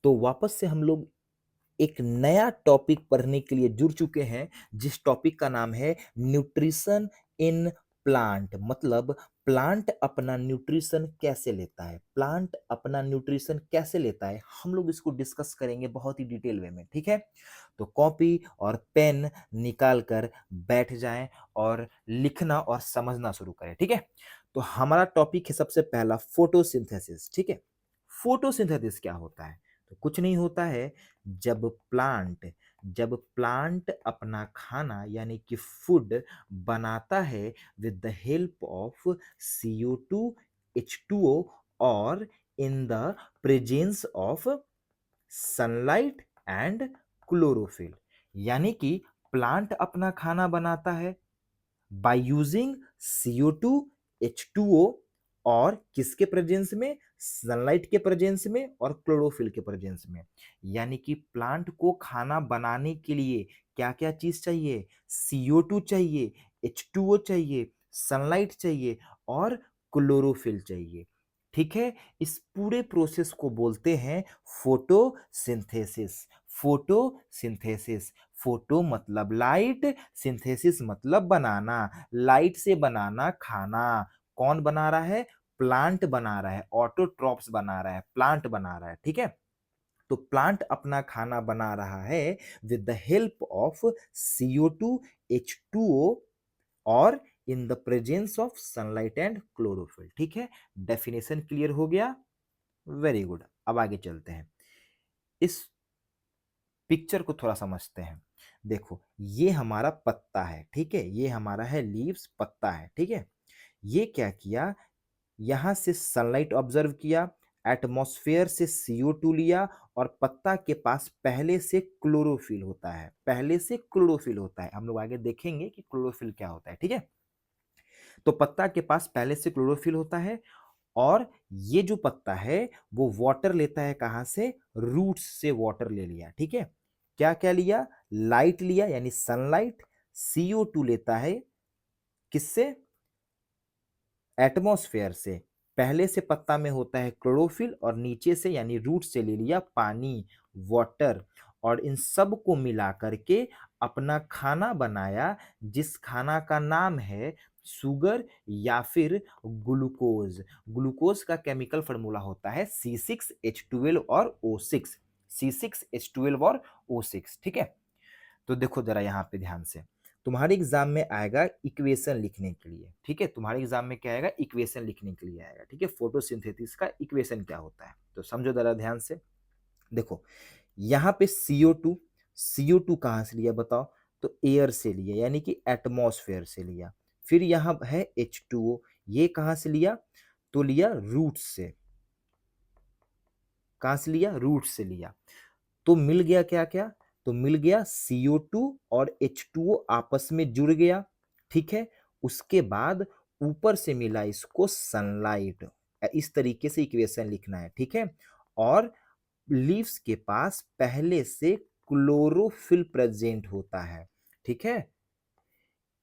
तो वापस से हम लोग एक नया टॉपिक पढ़ने के लिए जुड़ चुके हैं, जिस टॉपिक का नाम है न्यूट्रिशन इन प्लांट। मतलब प्लांट अपना न्यूट्रिशन कैसे लेता है, प्लांट अपना न्यूट्रिशन कैसे लेता है, हम लोग इसको डिस्कस करेंगे बहुत ही डिटेल वे में। ठीक है, तो कॉपी और पेन निकाल कर बैठ जाएं और लिखना और समझना शुरू करें। ठीक है, तो हमारा टॉपिक है सबसे पहला फोटोसिंथेसिस। ठीक है, फोटोसिंथेसिस क्या होता है? तो कुछ नहीं होता है, जब प्लांट जब प्लांट अपना खाना यानी कि फूड बनाता है with the help of CO2, H2O और in the presence of sunlight and chlorophyll. यानी कि प्लांट अपना खाना बनाता है बाय यूजिंग CO2, H2O और किसके प्रेजेंस में? सनलाइट के प्रेजेंस में और क्लोरोफिल के प्रेजेंस में। यानी कि प्लांट को खाना बनाने के लिए क्या क्या चीज चाहिए? CO2 चाहिए, H2O चाहिए, सनलाइट चाहिए और क्लोरोफिल चाहिए। ठीक है, इस पूरे प्रोसेस को बोलते हैं फोटोसिंथेसिस। फोटोसिंथेसिस, फोटो मतलब लाइट, सिंथेसिस मतलब बनाना, लाइट से बनाना खाना। कौन बना रहा है? प्लांट बना रहा है, ऑटोट्रॉप्स बना रहा है, प्लांट बना रहा है। ठीक है, तो प्लांट अपना खाना बना रहा है with the help of CO2, H2O और in the presence of sunlight and chlorophyll. ठीक है, डेफिनेशन क्लियर हो गया? वेरी गुड, अब आगे चलते हैं, इस पिक्चर को थोड़ा समझते हैं। देखो, ये हमारा पत्ता है। ठीक है, ये हमारा है लीव्स, पत्ता है। ठीक है, ये क्या किया, यहां से सनलाइट ऑब्जर्व किया, एटमॉस्फेयर से CO2 लिया और पत्ता के पास पहले से क्लोरोफिल होता है, पहले से क्लोरोफिल होता है। हम लोग आगे देखेंगे कि क्लोरोफिल क्या होता है। ठीक है, तो पत्ता के पास पहले से क्लोरोफिल होता है और ये जो पत्ता है वो वाटर लेता है कहां से? रूट्स से वाटर ले लिया। ठीक है, क्या क्या लिया? लाइट लिया यानी सनलाइट, CO2 लेता है किससे? एटमॉस्फेयर से। पहले से पत्ता में होता है क्लोरोफिल और नीचे से यानी रूट से ले लिया पानी, वाटर, और इन सब को मिला करके अपना खाना बनाया, जिस खाना का नाम है शुगर या फिर ग्लूकोज। ग्लूकोज का केमिकल फार्मूला होता है C6H12 और O6, C6H12 और O6। ठीक है, तो देखो जरा यहाँ पे ध्यान से, तुम्हारे एग्जाम में आएगा इक्वेशन लिखने के लिए। ठीक है, तुम्हारे एग्जाम में क्या आएगा? इक्वेशन लिखने के लिए आएगा। ठीक है, फोटोसिंथेसिस का इक्वेशन क्या होता है, तो समझो जरा ध्यान से। देखो, यहाँ पे CO2, CO2 कहाँ से लिया बताओ? तो एयर से लिया यानी कि एटमॉस्फेयर से लिया। फिर यहाँ है H2O, ये कहाँ से लिया? तो लिया रूट से। कहाँ से लिया? रूट से लिया। तो मिल गया क्या क्या? तो मिल गया CO2 और H2O आपस में जुड़ गया। ठीक है, उसके बाद ऊपर से मिला इसको सनलाइट। इस तरीके से इक्वेशन लिखना है। ठीक है, और लीव्स के पास पहले से क्लोरोफिल प्रेजेंट होता है। ठीक है,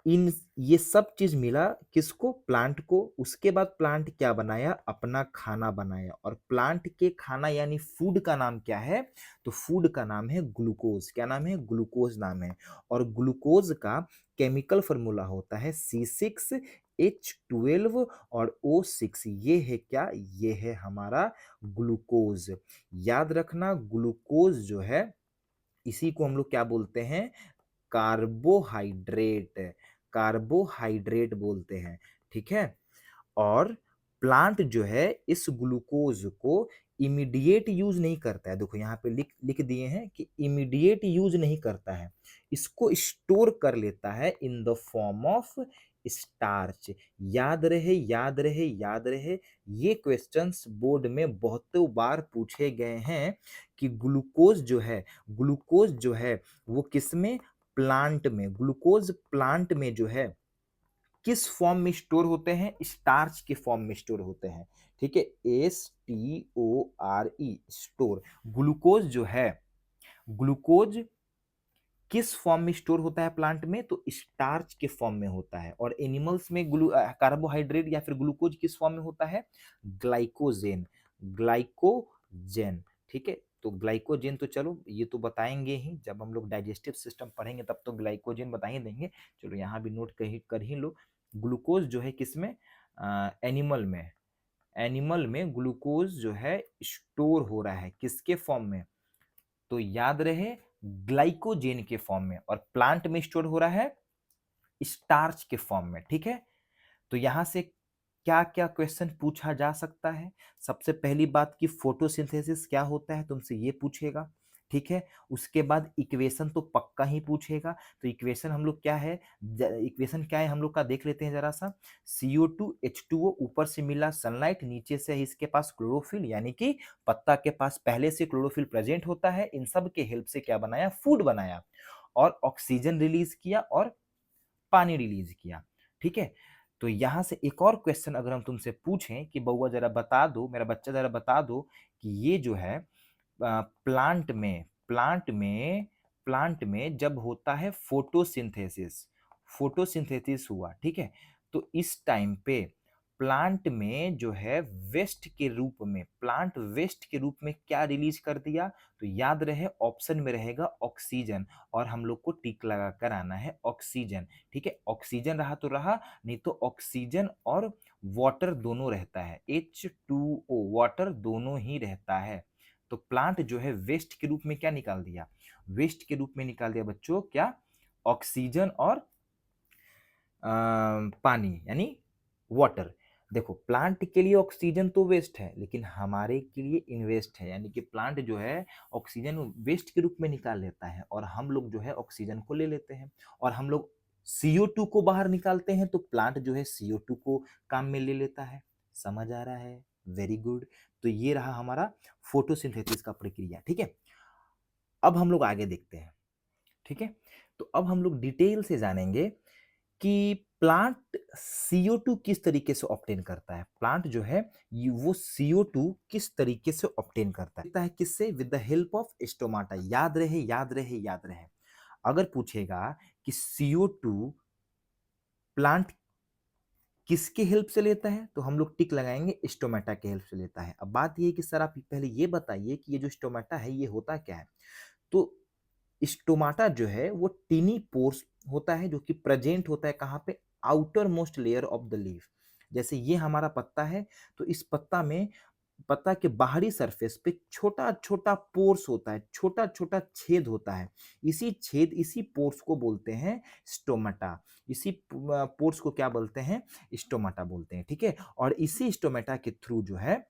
इन ये सब चीज मिला किसको? प्लांट को। उसके बाद प्लांट क्या बनाया? अपना खाना बनाया। और प्लांट के खाना यानी फूड का नाम क्या है? तो फूड का नाम है ग्लूकोज। क्या नाम है? ग्लूकोज नाम है। और ग्लूकोज का केमिकल फॉर्मूला होता है C6H12 और O6। ये है क्या? ये है हमारा ग्लूकोज। याद रखना, ग्लूकोज जो है इसी को हम लोग क्या बोलते हैं? कार्बोहाइड्रेट। कार्बोहाइड्रेट बोलते हैं। ठीक है, और प्लांट जो है इस ग्लूकोज को इमीडिएट यूज नहीं करता है। देखो यहाँ पे लिख लिख दिए हैं कि इमीडिएट यूज नहीं करता है, इसको स्टोर कर लेता है in the form of starch. याद रहे, याद रहे, याद रहे, ये क्वेश्चंस बोर्ड में बहुतों बार पूछे गए हैं कि ग्लूकोज जो है वो किसमें? प्लांट में। ग्लूकोज प्लांट में जो है किस फॉर्म में स्टोर होते हैं? स्टार्च के फॉर्म में स्टोर होते हैं। ठीक है, STORE, स्टोर। ग्लूकोज जो है, ग्लूकोज किस फॉर्म में स्टोर होता है प्लांट में? तो स्टार्च के फॉर्म में होता है। और एनिमल्स में कार्बोहाइड्रेट या फिर ग्लूकोज किस फॉर्म में होता है? ग्लाइकोजेन। ग्लाइकोजेन। ठीक है, तो ग्लाइकोजेन तो चलो ये तो बताएंगे ही, जब हम लोग डाइजेस्टिव सिस्टम पढ़ेंगे तब तो ग्लाइकोजेन बता ही देंगे। चलो यहाँ भी नोट कर ही लो। ग्लूकोज जो है किसमें, एनिमल में, एनिमल में ग्लूकोज जो है स्टोर हो रहा है किसके फॉर्म में, तो याद रहे ग्लाइकोजेन के फॉर्म में, और प्लांट में स्टोर हो रहा है स्टार्च के फॉर्म में। ठीक है, तो यहां से क्या क्या क्वेश्चन पूछा जा सकता है। सबसे पहली बात की फोटोसिंथेसिस क्या होता है, तुमसे ये पूछेगा। ठीक है, उसके बाद इक्वेशन तो पक्का ही पूछेगा। तो इक्वेशन हम लोग क्या है, इक्वेशन क्या है हम लोग का देख लेते हैं जरा सा। CO2H2O, ऊपर से मिला सनलाइट, नीचे से इसके पास क्लोरोफिल, यानी कि पत्ता के पास पहले से क्लोरोफिल प्रेजेंट होता है। इन सब के हेल्प से क्या बनाया, फूड बनाया, और ऑक्सीजन रिलीज किया और पानी रिलीज किया। ठीक है, तो यहां से एक और क्वेश्चन अगर हम तुमसे पूछें कि बउआ जरा बता दो, मेरा बच्चा जरा बता दो कि ये जो है प्लांट में जब होता है फोटोसिंथेसिस, फोटोसिंथेसिस हुआ, ठीक है, तो इस टाइम पे प्लांट में जो है वेस्ट के रूप में, प्लांट वेस्ट के रूप में क्या रिलीज कर दिया, तो याद रहे ऑप्शन में रहेगा ऑक्सीजन, और हम लोग को टिक लगा कर आना है ऑक्सीजन। ठीक है, ऑक्सीजन रहा तो रहा, नहीं तो ऑक्सीजन और वाटर दोनों रहता है, H2O, वाटर दोनों ही रहता है। तो प्लांट जो है वेस्ट के रूप में क्या निकाल दिया, वेस्ट के रूप में निकाल दिया बच्चों क्या, ऑक्सीजन और पानी यानी वाटर। देखो प्लांट के लिए ऑक्सीजन तो वेस्ट है, लेकिन हमारे के लिए इनवेस्ट है, यानी कि प्लांट जो है ऑक्सीजन वेस्ट के रूप में निकाल लेता है, और हम लोग जो है ऑक्सीजन को ले लेते हैं, और हम लोग CO2 को बाहर निकालते हैं, तो प्लांट जो है CO2 को काम में ले लेता है। समझ आ रहा है, वेरी गुड। तो ये रहा हमारा फोटोसिंथेसिस का प्रक्रिया। ठीक है, अब हम लोग आगे देखते हैं। ठीक है, तो अब हम लोग डिटेल से जानेंगे कि प्लांट CO2 किस तरीके से ऑब्टेन करता है। प्लांट जो है वो CO2 किस तरीके से ऑब्टेन करता है, किससे, with the help of stomata. याद रहे याद रहे याद रहे, अगर पूछेगा कि CO2 प्लांट किसके हेल्प से लेता है, तो हम लोग टिक लगाएंगे स्टोमेटा के हेल्प से लेता है। अब बात ये है कि सर आप पहले ये बताइए कि ये जो स्टोमेटा है ये होता क्या है। तो स्टोमाटा जो है वो टिनी पोर्स होता है, जो कि प्रेजेंट होता है कहाँ पे, outer most layer of the leaf. जैसे ये हमारा पत्ता है, तो इस पत्ता में, पत्ता के बाहरी सरफेस पे छोटा छोटा पोर्स होता है, छोटा छोटा छेद होता है। इसी छेद, इसी पोर्स को बोलते हैं स्टोमाटा। इसी पोर्स को क्या बोलते हैं, स्टोमाटा बोलते हैं। ठीक है, और इसी स्टोमाटा के थ्रू जो है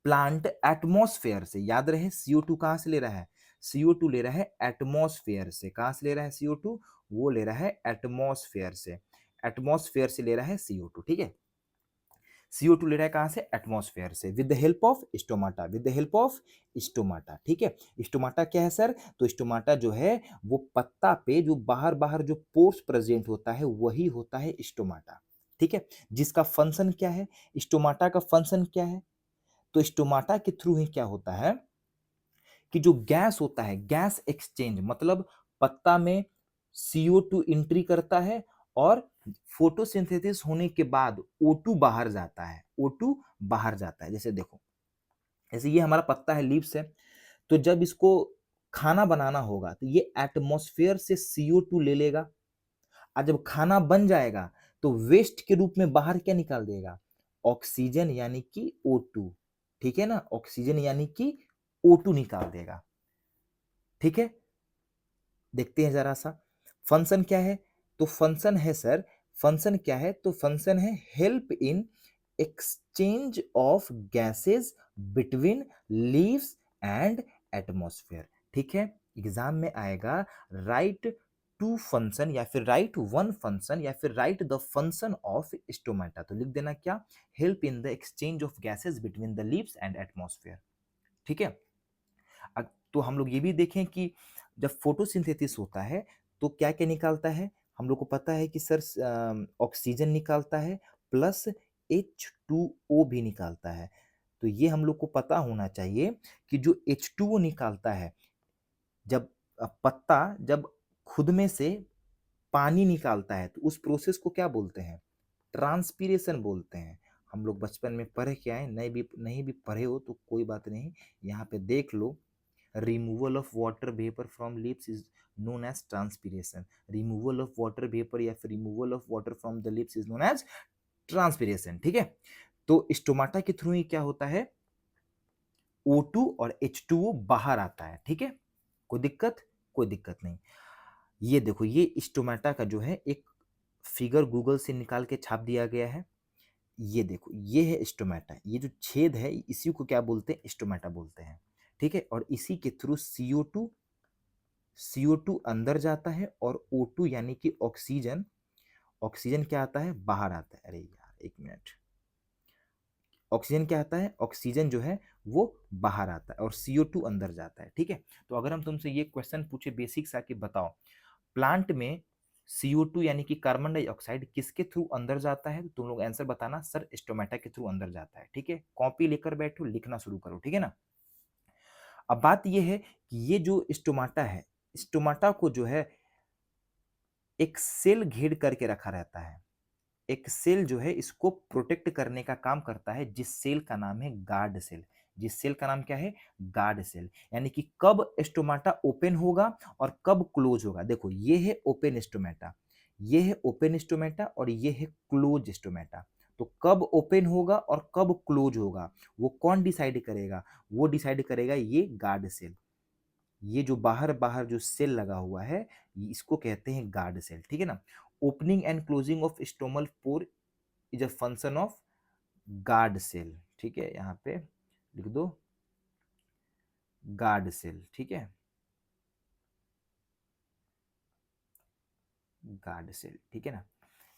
प्लांट एटमॉस्फेयर से, याद रहे CO2 कहां से ले रहा है, CO2 ले रहा है एटमॉस्फेयर से। कहां से ले रहा है CO2, वो ले रहा है एटमॉस्फेयर से, एटमॉस्फेयर से ले रहा है CO2। ठीक है, CO2 ले रहा है कहां से, एटमॉस्फेयर से, with the help of stomata, with the help of stomata. ठीक है, स्टोमाटा क्या है सर, तो स्टोमाटा जो है वो पत्ता पे जो बाहर बाहर जो पोर्स प्रेजेंट होता है वही होता है स्टोमाटा। ठीक है, जिसका फंक्शन क्या है, स्टोमाटा का फंक्शन क्या है, तो स्टोमाटा के थ्रू ही क्या होता है कि जो गैस होता है, गैस एक्सचेंज, मतलब पत्ता में CO2 एंट्री करता है, और फोटोसिंथेसिस होने के बाद O2 बाहर जाता है, O2 बाहर जाता है। जैसे देखो, जैसे ये हमारा पत्ता है, लीव्स है, तो जब इसको खाना बनाना होगा तो ये एटमॉस्फेयर से CO2 ले लेगा, और जब खाना बन जाएगा तो वेस्ट के रूप में बाहर क्या निकाल देगा, ऑक्सीजन यानी कि O2। ठीक है ना, ऑक्सीजन यानी कि O2 निकाल देगा। ठीक है, देखते हैं जरा सा फंक्शन क्या है। तो फंक्शन है सर, फंक्शन क्या है, तो फंक्शन है help in exchange of gases between leaves and atmosphere. ठीक है, एग्जाम में आएगा राइट टू फंक्शन, या फिर राइट वन फंक्शन, या फिर right the function of stomata. तो लिख देना क्या, help in the exchange of gases between the leaves and atmosphere. ठीक है, तो हम लोग ये भी देखें कि जब फोटोसिंथेसिस होता है तो क्या क्या निकालता है, हम लोग को पता है कि सर ऑक्सीजन निकालता है, प्लस H2O भी निकालता है। तो ये हम लोग को पता होना चाहिए कि जो H2O निकालता है, जब पत्ता जब खुद में से पानी निकालता है तो उस प्रोसेस को क्या बोलते हैं, ट्रांसपीरेशन बोलते हैं। हम लोग बचपन में पढ़े क्या है, नहीं भी पढ़े हो तो कोई बात नहीं, यहाँ पे देख लो removal of water vapour from lips is known as transpiration. Removal of water vapour या फिर removal of water from the lips is known as transpiration. ठीक है, तो स्टोमाटा के थ्रू ही क्या होता है, O2 और H2O बाहर आता है। ठीक है, कोई दिक्कत, कोई दिक्कत नहीं। ये देखो, ये स्टोमाटा का जो है एक फिगर गूगल से निकाल के छाप दिया गया है। ये देखो, ये है स्टोमाटा, ये जो छेद है इसी को क्या बोलते हैं, स्टोमाटा बोलते हैं। ठीक है, और इसी के थ्रू CO2 अंदर जाता है और O2 यानी कि ऑक्सीजन, ऑक्सीजन क्या आता है, बाहर आता है। अरे यार एक मिनट, ऑक्सीजन क्या आता है, ऑक्सीजन जो है वो बाहर आता है और CO2 अंदर जाता है। ठीक है, तो अगर हम तुमसे ये क्वेश्चन पूछे बेसिक सा कि बताओ प्लांट में CO2 यानी कि कार्बन डाइऑक्साइड किसके थ्रू अंदर जाता है, तो तुम लोग आंसर बताना सर स्टोमेटा के थ्रू अंदर जाता है। ठीक है, कॉपी लेकर बैठो, लिखना शुरू करो। ठीक है ना। अब बात ये है कि ये जो स्टोमाटा है, स्टोमाटा को जो है एक सेल घेर करके रखा रहता है। एक सेल जो है इसको प्रोटेक्ट करने का काम करता है, जिस सेल का नाम है गार्ड सेल। जिस सेल का नाम क्या है, गार्ड सेल। यानी कि कब स्टोमाटा ओपन होगा और कब क्लोज होगा। देखो, ये है ओपन स्टोमेटा, ये है ओपन स्टोमेटा और ये है क्लोज स्टोमेटा। तो कब ओपन होगा और कब क्लोज होगा वो कौन डिसाइड करेगा, वो डिसाइड करेगा ये गार्ड सेल। ये जो बाहर बाहर जो सेल लगा हुआ है इसको कहते हैं गार्ड सेल। ठीक है ना। Opening and closing of stomal pore is a function of guard cell. ठीक है, यहाँ पे लिख दो गार्ड सेल। ठीक है, गार्ड सेल। ठीक है ना।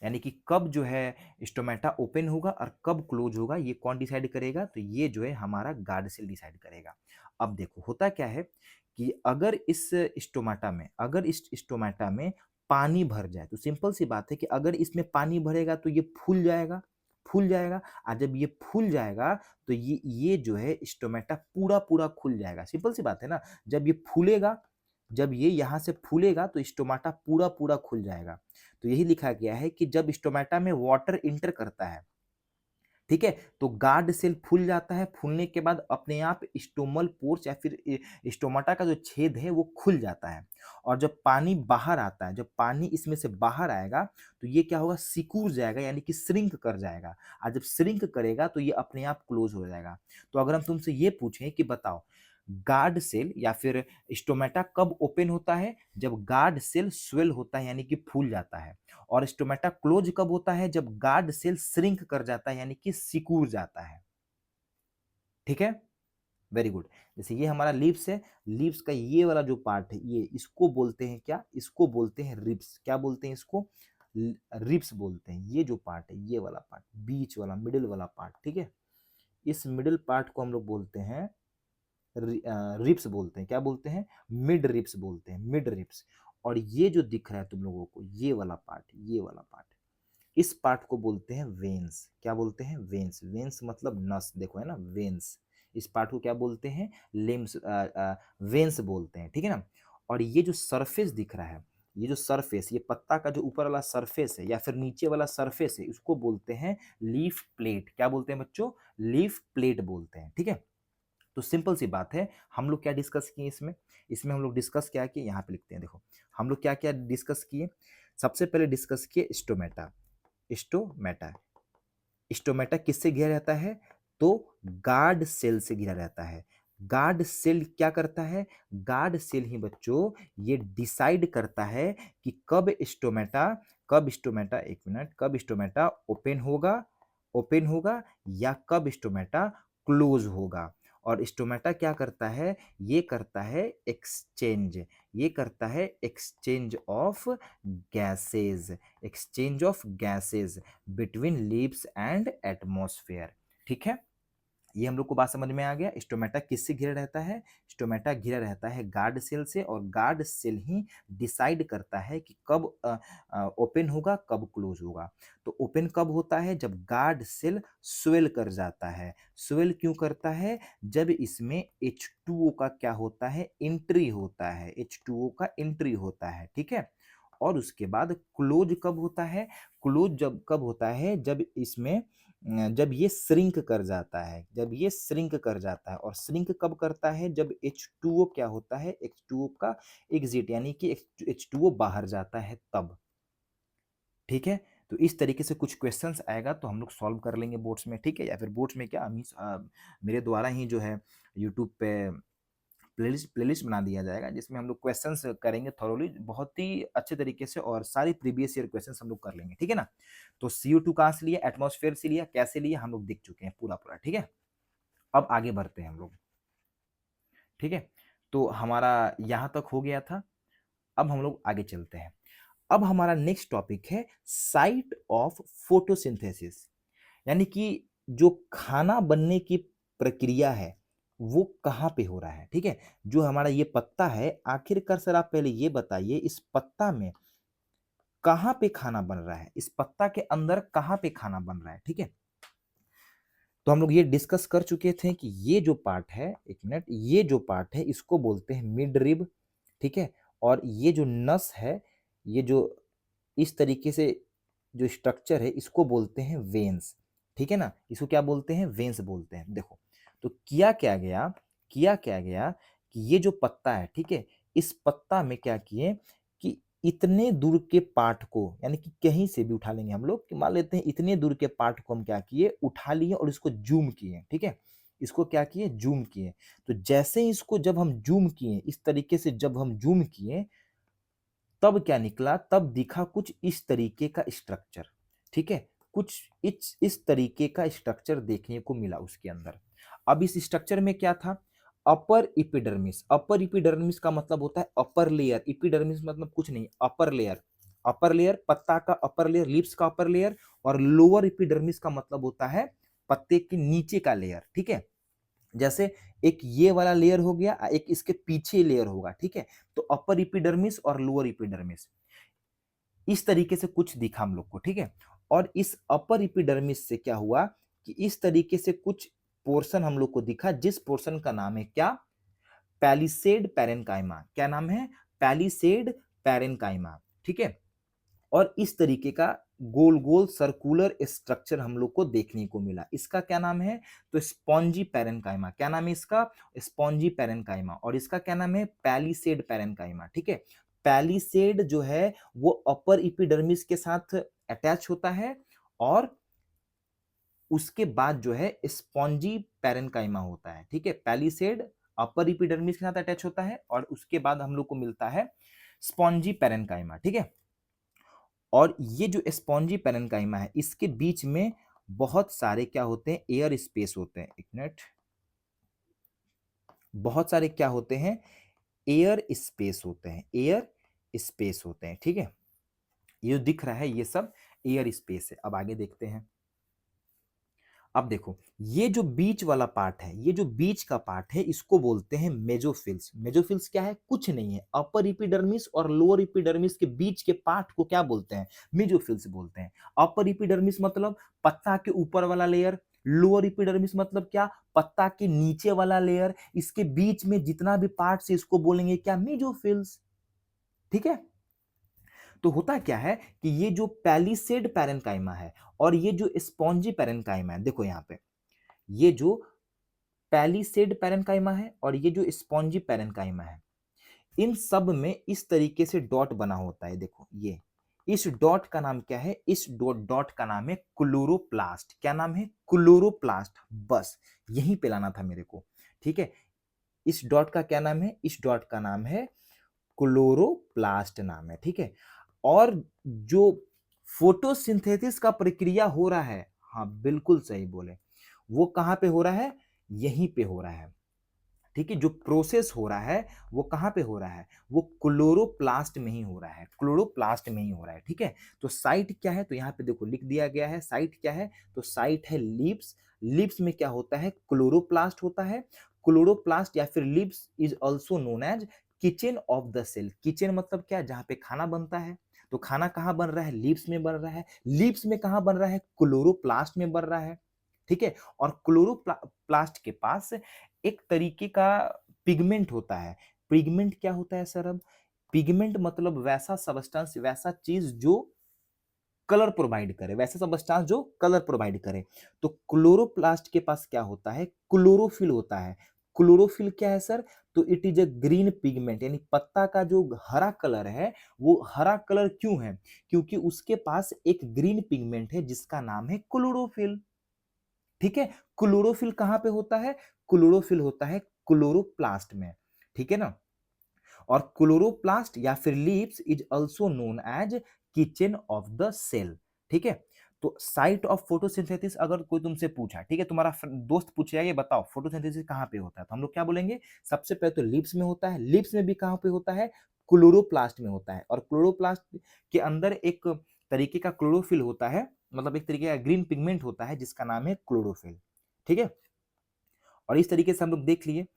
यानी कि कब जो है स्टोमेटा ओपन होगा और कब क्लोज होगा ये कौन डिसाइड करेगा, तो ये जो है हमारा गार्ड सेल डिसाइड करेगा। अब देखो होता क्या है कि अगर इस स्टोमाटा में, अगर इस स्टोमाटा में पानी भर जाए, तो सिंपल सी बात है कि अगर इसमें पानी भरेगा तो ये फूल जाएगा, फूल जाएगा। और जब ये फूल जाएगा तो ये जो है स्टोमेटा पूरा पूरा खुल जाएगा। सिंपल सी बात है ना। जब ये फूलेगा, जब ये यहाँ से फूलेगा तो स्टोमाटा पूरा पूरा खुल जाएगा। तो यही लिखा गया है कि जब स्टोमेटा में वाटर इंटर करता है, ठीक है, तो गार्ड सेल फूल जाता है। फूलने के बाद अपने आप स्टोमल पोर्स या फिर स्टोमाटा का जो छेद है वो खुल जाता है। और जब पानी बाहर आता है, जब पानी इसमें से बाहर आएगा तो ये क्या होगा, सिकुड़ जाएगा यानी कि श्रिंक कर जाएगा। और जब श्रिंक करेगा तो ये अपने आप क्लोज हो जाएगा। तो अगर हम तुमसे ये पूछें कि बताओ गार्ड सेल या फिर स्टोमेटा कब ओपन होता है, जब गार्ड सेल स्वेल होता है यानी कि फूल जाता है। और स्टोमेटा क्लोज कब होता है, जब गार्ड सेल श्रिंक कर जाता है यानी कि सिकुड़ जाता है। ठीक है, वेरी गुड। जैसे ये हमारा लिप्स है, लिप्स का ये वाला जो पार्ट है ये, इसको बोलते हैं क्या, इसको बोलते हैं रिब्स। क्या बोलते हैं इसको, रिब्स बोलते हैं। ये जो पार्ट है, ये वाला पार्ट, बीच वाला मिडिल वाला पार्ट। ठीक है, इस मिडिल पार्ट को हम लोग बोलते हैं रिप्स बोलते हैं। क्या बोलते हैं, मिड रिप्स बोलते हैं, मिड रिप्स। और ये जो दिख रहा है तुम लोगों को, ये वाला पार्ट, ये वाला पार्ट, इस पार्ट को बोलते हैं वेन्स। क्या बोलते हैं, वेन्स। वेन्स मतलब नस, देखो है ना, वेन्स। इस पार्ट को क्या बोलते हैं, लिम्स, वेन्स बोलते हैं। ठीक है ना। और ये जो सरफेस दिख रहा है, ये जो सरफेस, ये पत्ता का जो ऊपर वाला सरफेस है या फिर नीचे वाला सरफेस है, इसको बोलते हैं लीफ प्लेट। क्या बोलते हैं बच्चों, लीफ प्लेट बोलते हैं। ठीक है, तो सिंपल सी बात है, हम लोग क्या डिस्कस किए इसमें, इसमें हम लोग डिस्कस क्या किए, यहाँ पे लिखते हैं देखो, हम लोग क्या क्या डिस्कस किए। सबसे पहले डिस्कस किए स्टोमेटा। स्टोमेटा, स्टोमेटा किससे घिरा रहता है, तो गार्ड सेल से घिरा रहता है। गार्ड सेल क्या करता है, गार्ड सेल ही बच्चों ये डिसाइड करता है कि कब स्टोमेटा, कब स्टोमेटा, एक मिनट, कब स्टोमेटा ओपन होगा, ओपन होगा, या कब स्टोमेटा क्लोज होगा। और स्टोमेटा क्या करता है, ये करता है एक्सचेंज, ये करता है exchange of gases, exchange of gases between leaves and atmosphere. ठीक है, ये हम लोग को बात समझ में आ गया। स्टोमेटा किससे घिरा रहता है, स्टोमेटा घिरा रहता है गार्ड सेल से, और गार्ड सेल ही डिसाइड करता है कि कब ओपन होगा, कब क्लोज होगा। तो ओपन कब होता है, जब गार्ड सेल स्वेल कर जाता है। स्वेल क्यों करता है, जब इसमें H2O का क्या होता है, एंट्री होता है, H2O का एंट्री होता है। ठीक है, और उसके बाद क्लोज कब होता है, क्लोज जब कब होता है, जब इसमें जब ये श्रिंक कर जाता है, जब ये श्रिंक कर जाता है, और श्रिंक कब करता है, जब H2O क्या होता है, H2O का एग्जिट यानी कि H2O बाहर जाता है तब। ठीक है, तो इस तरीके से कुछ क्वेश्चंस आएगा तो हम लोग सॉल्व कर लेंगे बोर्ड्स में, ठीक है, या फिर बोर्ड्स में क्या मेरे द्वारा ही जो है यूट्यूब पे प्लेलिस्ट प्लेलिस्ट बना दिया जाएगा जिसमें हम लोग क्वेश्चंस करेंगे थॉरोली, बहुत ही अच्छे तरीके से, और सारी प्रीवियस ईयर क्वेश्चंस हम लोग कर लेंगे, ठीक है ना। तो CO2 कहाँ से लिया, एटमॉस्फेयर से लिया, कैसे लिया, हम लोग देख चुके हैं पूरा पूरा, ठीक है। अब आगे बढ़ते हैं हम लोग, ठीक है। तो हमारा यहाँ तक हो गया था, अब हम लोग आगे चलते हैं। अब हमारा नेक्स्ट टॉपिक है साइट ऑफ फोटोसिंथेसिस, यानी कि जो खाना बनने की प्रक्रिया है वो कहाँ पे हो रहा है, ठीक है। जो हमारा ये पत्ता है, आखिरकार सर आप पहले ये बताइए इस पत्ता में कहाँ पे खाना बन रहा है, इस पत्ता के अंदर कहाँ पे खाना बन रहा है, ठीक है। तो हम लोग ये डिस्कस कर चुके थे कि ये जो पार्ट है, एक मिनट, ये जो पार्ट है इसको बोलते हैं मिड रिब, ठीक है। और ये जो नस है, ये जो इस तरीके से जो स्ट्रक्चर है इसको बोलते हैं वेन्स, ठीक है ना, इसको क्या बोलते हैं, वेन्स बोलते हैं। देखो, तो किया क्या गया कि ये जो पत्ता है, ठीक है, इस पत्ता में क्या किए कि इतने दूर के पार्ट को, यानी कि कहीं से भी उठा लेंगे हम लोग, कि मान लेते हैं इतने दूर के पार्ट को हम क्या किए, उठा लिए और इसको जूम किए, ठीक है, इसको क्या किए, जूम किए। तो जैसे ही इसको जब हम जूम किए, इस तरीके से जब हम जूम किए, तब क्या निकला, तब दिखा कुछ इस तरीके का स्ट्रक्चर, ठीक है, कुछ इस तरीके का स्ट्रक्चर देखने को मिला उसके अंदर। अब इस स्ट्रक्चर में क्या था, अपर इपिडर्मिस, अपर इपिडर्मिस का मतलब होता है अपर लेयर, इपिडर्मिस मतलब कुछ नहीं, अपर लेयर, अपर लेयर, पत्ता का अपर लेयर, लिप्स का अपर लेयर, और लोअर इपिडर्मिस का मतलब होता है पत्ते के नीचे का लेयर, ठीक है। जैसे एक ये वाला लेयर हो गया, एक इसके पीछे लेयर होगा, ठीक है। तो अपर इपिडर्मिस और लोअर इपिडर्मिस, इस तरीके से कुछ दिखा हम लोग को, ठीक है। और इस अपर इपिडर्मिस से क्या हुआ कि इस तरीके से कुछ पोर्शन हम लोग को दिखा, जिस पोर्शन का नाम है क्या, पैलिसेड पैरेन्काइमा, क्या नाम है, पैलिसेड पैरेन्काइमा, ठीक है। और इस तरीके का गोल गोल सर्कुलर स्ट्रक्चर हम लोग को देखने को मिला, इसका क्या नाम है, तो स्पॉन्जी पैरेन्काइमा, क्या नाम है इसका, स्पॉन्जी पैरेन्काइमा, और इसका क्या नाम है, पैलिसेड पैरेन्काइमा, ठीक है। पैलिसेड जो है वो अपर इपिडर्मिस के साथ अटैच होता है, और उसके बाद जो है स्पॉन्जी पैरेन्काइमा होता है, ठीक है। पैलिसेड अपर इपिडर्मिस के साथ अटैच होता है, और उसके बाद हम लोग को मिलता है स्पॉन्जी पैरेन्काइमा, ठीक है। और ये जो स्पॉन्जी पैरेन्काइमा है, इसके बीच में बहुत सारे क्या होते हैं, एयर स्पेस होते हैं, एक मिनट, बहुत सारे क्या होते हैं, एयर स्पेस होते हैं, एयर स्पेस होते हैं, ठीक है। ये जो दिख रहा है ये सब एयर स्पेस है। अब आगे देखते हैं। अब देखो, ये जो बीच वाला पार्ट है, ये जो बीच का पार्ट है, इसको बोलते हैं मेजोफिल्स। मेजोफिल्स क्या है, कुछ नहीं है, अपर इपिडर्मिस और लोअर इपिडर्मिस के बीच के पार्ट को क्या बोलते हैं, मेजोफिल्स बोलते हैं। अपर इपिडर्मिस मतलब पत्ता के ऊपर वाला लेयर, लोअर इपिडर्मिस मतलब क्या, पत्ता के नीचे वाला लेयर, इसके बीच में जितना भी पार्ट है इसको बोलेंगे क्या, मेजोफिल्स, ठीक है। तो होता क्या है कि ये जो पैलिसेड पैरेन्काइमा है और ये जो स्पॉन्जी पैरेन्काइमा है, देखो यहाँ पे, ये जो पैलिसेड पैरेन्काइमा है और ये जो स्पॉन्जी पैरेन्काइमा है, इन सब में इस तरीके से डॉट बना होता है, देखो ये, इस डॉट का नाम क्या है, इस डॉट का नाम है क्लोरोप्लास्ट, क्या नाम है, क्लोरोप्लास्ट, बस यहीं पे लाना था मेरे को, ठीक है। इस डॉट का क्या नाम है, इस डॉट का नाम है क्लोरोप्लास्ट नाम है, ठीक है। और जो फोटोसिंथेसिस का प्रक्रिया हो रहा है, हाँ बिल्कुल सही बोले, वो कहाँ पे हो रहा है, यहीं पे हो रहा है, ठीक है। जो प्रोसेस हो रहा है वो कहाँ पे हो रहा है, वो क्लोरोप्लास्ट में ही हो रहा है, क्लोरोप्लास्ट में ही हो रहा है, ठीक है। तो साइट क्या है, तो यहाँ पे देखो लिख दिया गया है, साइट क्या है, तो साइट है लिप्स। लिप्स में क्या होता है, क्लोरोप्लास्ट होता है। क्लोरोप्लास्ट या फिर leaves is also known as kitchen of the cell. Kitchen मतलब क्या, जहाँ पे खाना बनता है, तो खाना कहाँ बन रहा है, लिप्स में बन रहा है। लिप्स में कहाँ बन रहा है, क्लोरोप्लास्ट में बन रहा है, ठीक है। और क्लोरोप्लास्ट के पास एक तरीके का पिगमेंट होता है। पिगमेंट क्या होता है सर, अब पिगमेंट मतलब वैसा सबस्टेंस, वैसा चीज जो कलर प्रोवाइड करे, वैसे सब्सटेंस जो कलर प्रोवाइड करे। तो क्लोरोप्लास्ट के पास क्या होता है, क्लोरोफिल होता है। क्लोरोफिल क्या है सर, तो it is a green pigment, यानी पत्ता का जो हरा कलर है वो हरा कलर क्यों है, क्योंकि उसके पास एक ग्रीन पिगमेंट है जिसका नाम है क्लोरोफिल। ठीक है, क्लोरोफिल कहां पे होता है, क्लोरोफिल होता है क्लोरोप्लास्ट में। ठीक है ना, और क्लोरोप्लास्ट या फिर leaves is also known as kitchen of the cell. ठीक है, तो साइट ऑफ फोटोसिंथेसिस अगर कोई तुमसे पूछा, ठीक है, तुम्हारा दोस्त पूछेगा ये बताओ फोटोसिंथेसिस कहाँ पे होता है, तो हम लोग क्या बोलेंगे, सबसे पहले तो लीव्स में होता है। लीव्स में भी कहाँ पे होता है, क्लोरोप्लास्ट में होता है। और क्लोरोप्लास्ट के अंदर एक तरीके का क्लोरोफिल होता है, मतलब एक तरीके का ग्रीन पिगमेंट होता है जिसका नाम है क्लोरोफिल। ठीक है, और इस तरीके से हम लोग देख लिए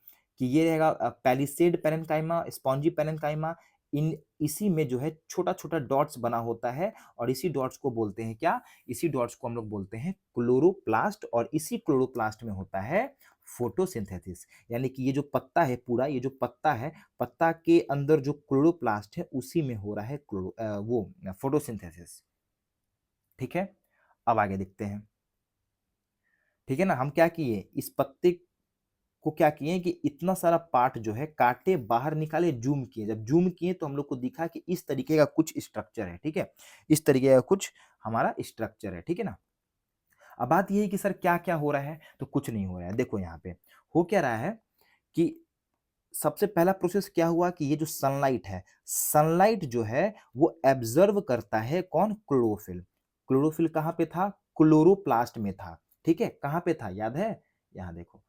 कि ये रहेगा पैलिसेड पैरेन्काइमा, स्पॉन्जी पैरेन्काइमा, इन इसी में जो है छोटा छोटा डॉट्स बना होता है, और इसी डॉट्स को बोलते हैं क्या, इसी डॉट्स को हम लोग बोलते हैं क्लोरोप्लास्ट, और इसी क्लोरोप्लास्ट में होता है फोटोसिंथेसिस। यानी कि ये जो पत्ता है पूरा, ये जो पत्ता है, पत्ता के अंदर जो क्लोरोप्लास्ट है उसी में हो रहा है वो फोटोसिंथेसिस। ठीक है, अब आगे देखते हैं। ठीक है ना, हम क्या किए, इस पत्ते को क्या किए कि इतना सारा पार्ट जो है काटे, बाहर निकाले, जूम किए। जब जूम किए तो हम लोग को दिखा कि इस तरीके का कुछ स्ट्रक्चर है। ठीक है, इस तरीके का कुछ हमारा स्ट्रक्चर है। ठीक है ना, अब बात ये है कि सर क्या क्या हो रहा है, तो कुछ नहीं हो रहा है। देखो यहाँ पे हो क्या रहा है कि सबसे पहला प्रोसेस क्या हुआ कि ये जो सनलाइट है, सनलाइट जो है वो एब्जर्व करता है कौन, क्लोरोफिल। क्लोरोफिल कहाँ पे था, क्लोरोप्लास्ट में था। ठीक है, कहाँ पे था याद है, यहाँ देखो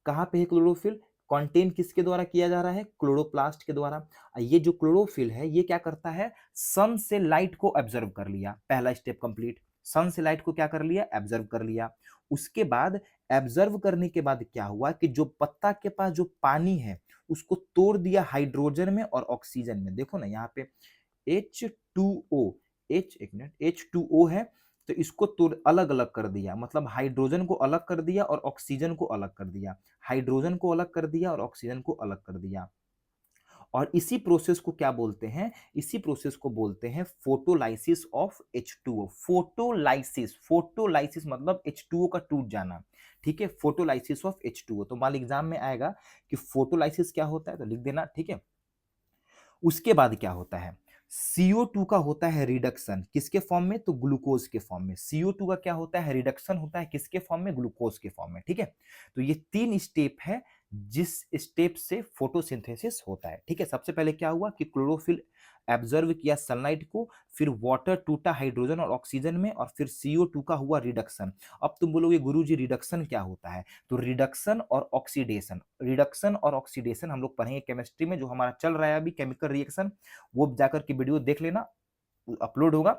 कहाँ पे है क्लोरोफिल, कंटेन किसके द्वारा किया जा रहा है, क्लोरोप्लास्ट के द्वारा। ये जो क्लोरोफिल है ये क्या करता है, सन से लाइट को ऑब्जर्व कर लिया, पहला स्टेप कंप्लीट। सन से लाइट को क्या कर लिया, ऑब्जर्व कर लिया। उसके बाद ऑब्जर्व करने के बाद क्या हुआ कि जो पत्ता के पास जो पानी है उसको तोड़ दिया हाइड्रोजन में और ऑक्सीजन में। देखो ना यहाँ पे H2O, H एक मिनट H2O है, तो इसको तो अलग अलग कर दिया, मतलब हाइड्रोजन को अलग कर दिया और ऑक्सीजन को अलग कर दिया, हाइड्रोजन को अलग कर दिया और ऑक्सीजन को अलग कर दिया। और इसी प्रोसेस को क्या बोलते हैं, इसी प्रोसेस को बोलते हैं photolysis of H2O। Photolysis, photolysis मतलब H2O का टूट जाना। ठीक है, फोटोलाइसिस ऑफ H2O। तो मान एग्जाम में आएगा कि फोटोलाइसिस क्या होता है, तो लिख देना। ठीक है, उसके बाद क्या होता है, CO2 का होता है रिडक्शन, किसके फॉर्म में, तो ग्लूकोज के फॉर्म में। CO2 का क्या होता है, रिडक्शन होता है किसके फॉर्म में, ग्लूकोज के फॉर्म में। ठीक है, तो ये तीन स्टेप है जिस स्टेप से फोटोसिंथेसिस होता है। ठीक है, सबसे पहले क्या हुआ कि क्लोरोफिल एब्जर्व किया सनलाइट को, फिर वाटर टूटा हाइड्रोजन और ऑक्सीजन में, और फिर CO2 का हुआ रिडक्शन। अब तुम बोलोगे गुरुजी रिडक्शन क्या होता है, तो रिडक्शन और ऑक्सीडेशन, रिडक्शन और ऑक्सीडेशन हम लोग पढ़ेंगे केमिस्ट्री में, जो हमारा चल रहा है अभी केमिकल रिएक्शन, वो जाकर के वीडियो देख लेना, अपलोड होगा,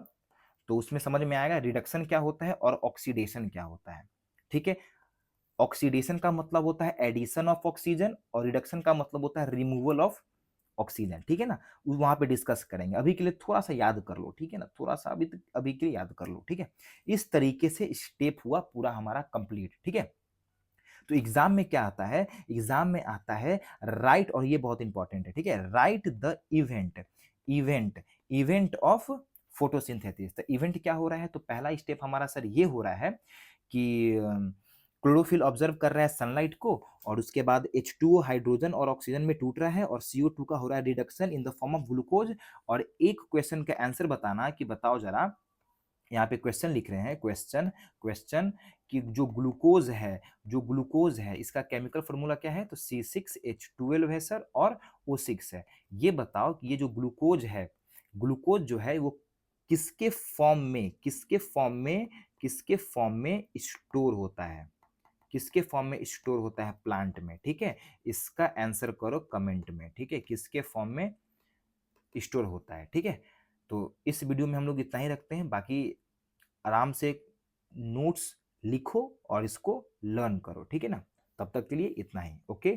तो उसमें समझ में आएगा रिडक्शन क्या होता है और ऑक्सीडेशन क्या होता है। ठीक है, ऑक्सीडेशन का मतलब होता है एडिशन ऑफ ऑक्सीजन, और रिडक्शन का मतलब होता है रिमूवल ऑफ ऑक्सीजन। ठीक है ना, वहां पे डिस्कस करेंगे, अभी के लिए थोड़ा सा याद कर लो। ठीक है ना, थोड़ा सा अभी के लिए याद कर लो। ठीक है, इस तरीके से स्टेप हुआ पूरा हमारा कंप्लीट। ठीक है, तो एग्जाम में क्या आता है, एग्जाम में आता है राइट, और ये बहुत इंपॉर्टेंट है। ठीक है, right the event, event event of photosynthesis. तो इवेंट क्या हो रहा है, तो पहला स्टेप हमारा सर ये हो रहा है कि क्लोरोफिल ऑब्जर्व कर रहा है सनलाइट को, और उसके बाद H2O हाइड्रोजन और ऑक्सीजन में टूट रहा है, और CO2 का हो रहा है reduction in the form of glucose. और एक क्वेश्चन का आंसर बताना कि बताओ जरा, यहाँ पे क्वेश्चन लिख रहे हैं, क्वेश्चन क्वेश्चन कि जो ग्लूकोज है, जो ग्लूकोज है इसका केमिकल फॉर्मूला क्या है, तो C6H12 है सर, और O6 है। ये बताओ कि ये जो ग्लूकोज है, ग्लूकोज जो है वो किसके फॉर्म में, किसके फॉर्म में, किसके फॉर्म में स्टोर होता है, किसके फॉर्म में स्टोर होता है प्लांट में। ठीक है, इसका आंसर करो कमेंट में। ठीक है, किसके फॉर्म में स्टोर होता है। ठीक है, तो इस वीडियो में हम लोग इतना ही रखते हैं, बाकी आराम से नोट्स लिखो और इसको लर्न करो। ठीक है ना, तब तक के लिए इतना ही। ओके।